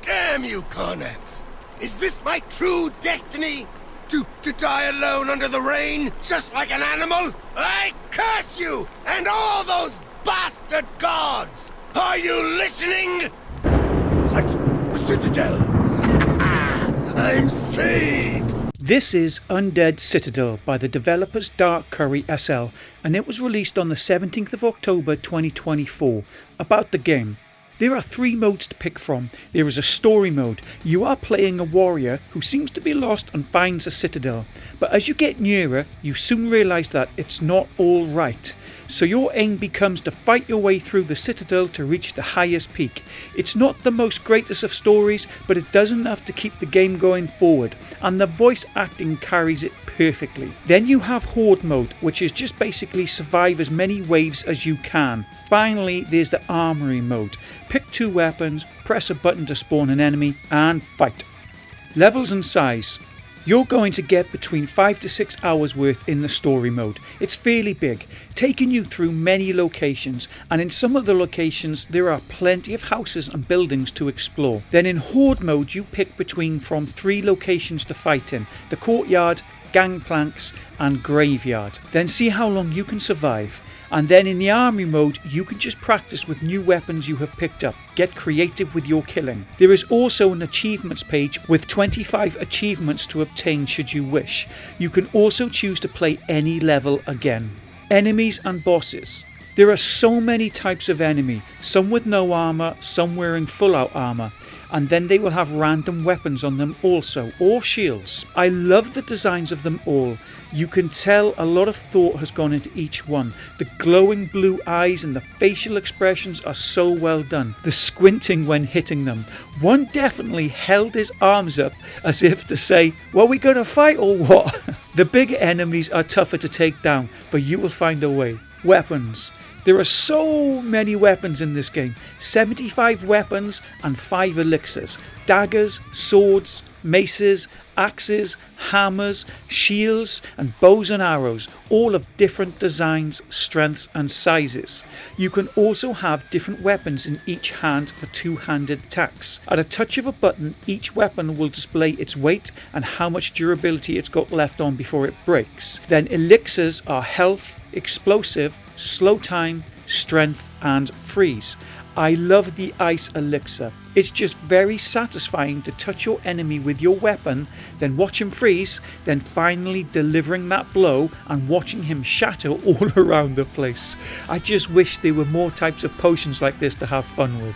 Damn you, Connex! Is this my true destiny? To die alone under the rain, just like an animal? I curse you and all those bastard gods! Are you listening? What? The Citadel? I'm saved! This is Undead Citadel by the developers Dark Curry SL, and it was released on the 17th of October 2024. About the game. There are 3 modes to pick from. There is a story mode. You are playing a warrior who seems to be lost and finds a citadel. But as you get nearer, you soon realise that it's not all right. So your aim becomes to fight your way through the citadel to reach the highest peak. It's not the most greatest of stories, but it does enough to keep the game going forward, and the voice acting carries it perfectly. Then you have Horde mode, which is just basically survive as many waves as you can. Finally, there's the Armory mode. Pick 2 weapons, press a button to spawn an enemy, and fight. Levels and size. You're going to get between 5 to 6 hours worth in the story mode. It's fairly big, taking you through many locations, and in some of the locations there are plenty of houses and buildings to explore. Then in Horde mode you pick from 3 locations to fight in: the courtyard, gangplanks and graveyard. Then see how long you can survive. And then in the army mode you can just practice with new weapons you have picked up. Get creative with your killing. There is also an achievements page with 25 achievements to obtain should you wish. You can also choose to play any level again. Enemies and bosses. There are so many types of enemy, some with no armour, some wearing full out armour. And then they will have random weapons on them also, or shields. I love the designs of them all. You can tell a lot of thought has gone into each one. The glowing blue eyes and the facial expressions are so well done. The squinting when hitting them. One definitely held his arms up as if to say, well, we gonna fight or what? The bigger enemies are tougher to take down, but you will find a way. Weapons. There are so many weapons in this game. 75 weapons and 5 elixirs. Daggers, swords, maces, axes, hammers, shields and bows and arrows, all of different designs, strengths and sizes. You can also have different weapons in each hand for 2-handed attacks. At a touch of a button, each weapon will display its weight and how much durability it's got left on before it breaks. Then elixirs are health, explosive, slow time, strength and freeze. I love the ice elixir. It's just very satisfying to touch your enemy with your weapon, then watch him freeze, then finally delivering that blow and watching him shatter all around the place. I just wish there were more types of potions like this to have fun with.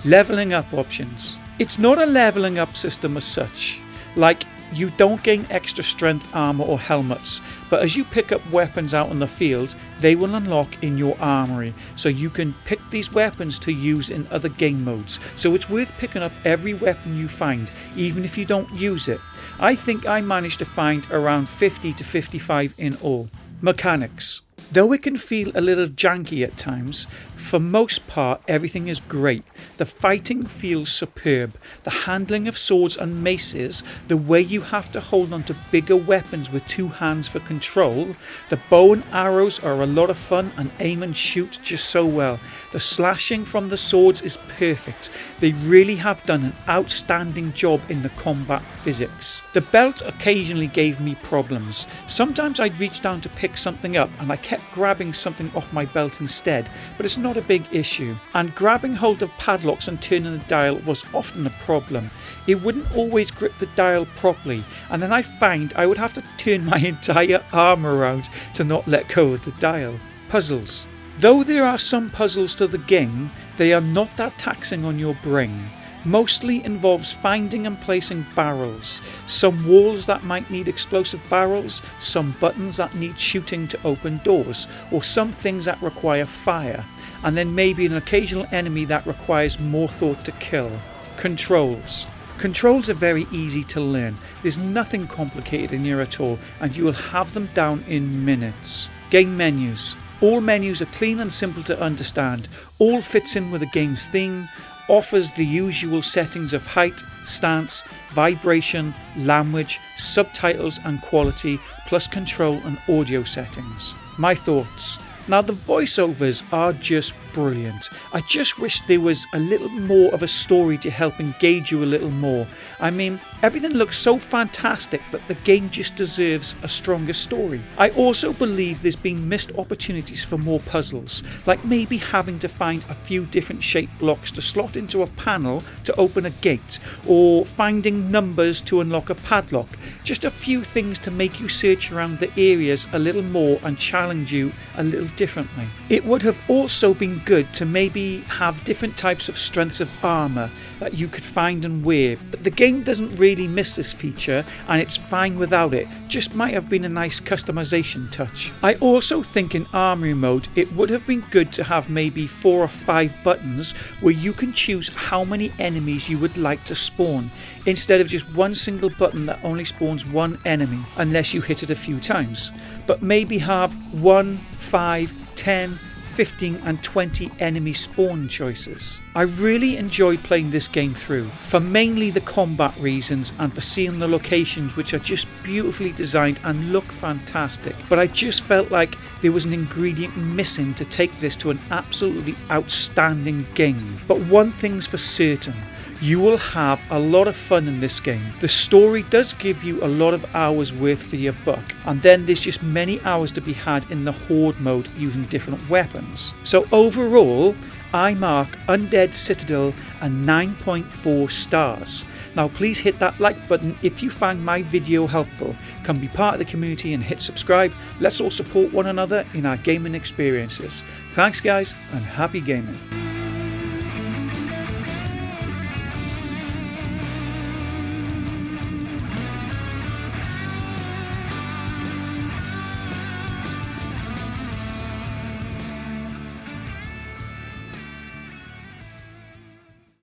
Leveling up options. It's not a leveling up system as such. Like, you don't gain extra strength armor or helmets, but as you pick up weapons out on the field, they will unlock in your armory, so you can pick these weapons to use in other game modes. So it's worth picking up every weapon you find, even if you don't use it. I think I managed to find around 50 to 55 in all. Mechanics. Though it can feel a little janky at times, for most part everything is great. The fighting feels superb. The handling of swords and maces, the way you have to hold on to bigger weapons with 2 hands for control. The bow and arrows are a lot of fun and aim and shoot just so well. The slashing from the swords is perfect. They really have done an outstanding job in the combat physics. The belt occasionally gave me problems. Sometimes I'd reach down to pick something up and I kept grabbing something off my belt instead, but it's not a big issue. And grabbing hold of padlocks and turning the dial was often a problem. It wouldn't always grip the dial properly, and then I find I would have to turn my entire arm around to not let go of the dial. Puzzles. Though there are some puzzles to the game, they are not that taxing on your brain. Mostly involves finding and placing barrels, some walls that might need explosive barrels, some buttons that need shooting to open doors, or some things that require fire, and then maybe an occasional enemy that requires more thought to kill. Controls. Controls are very easy to learn. There's nothing complicated in here at all, and you will have them down in minutes. Game menus. All menus are clean and simple to understand. All fits in with the game's theme, offers the usual settings of height, stance, vibration, language, subtitles and quality, plus control and audio settings. My thoughts. Now the voiceovers are just brilliant. I just wish there was a little more of a story to help engage you a little more. I mean, everything looks so fantastic, but the game just deserves a stronger story. I also believe there's been missed opportunities for more puzzles, like maybe having to find a few different shaped blocks to slot into a panel to open a gate, or finding numbers to unlock a padlock. Just a few things to make you search around the areas a little more and challenge you a little differently. It would have also been good to maybe have different types of strengths of armour that you could find and wear, but the game doesn't really miss this feature and it's fine without it. Just might have been a nice customization touch. I also think in armory mode it would have been good to have maybe 4 or 5 buttons where you can choose how many enemies you would like to spawn, instead of just one single button that only spawns one enemy unless you hit it a few times. But maybe have 1, 5, 10, 15 and 20 enemy spawn choices. I really enjoyed playing this game through, for mainly the combat reasons and for seeing the locations, which are just beautifully designed and look fantastic. But I just felt like there was an ingredient missing to take this to an absolutely outstanding game. But one thing's for certain, you will have a lot of fun in this game. The story does give you a lot of hours worth for your buck, and then there's just many hours to be had in the horde mode using different weapons. So overall, I mark Undead Citadel a 9.4 stars. Now please hit that like button if you find my video helpful. Come be part of the community and hit subscribe. Let's all support one another in our gaming experiences. Thanks guys, and happy gaming.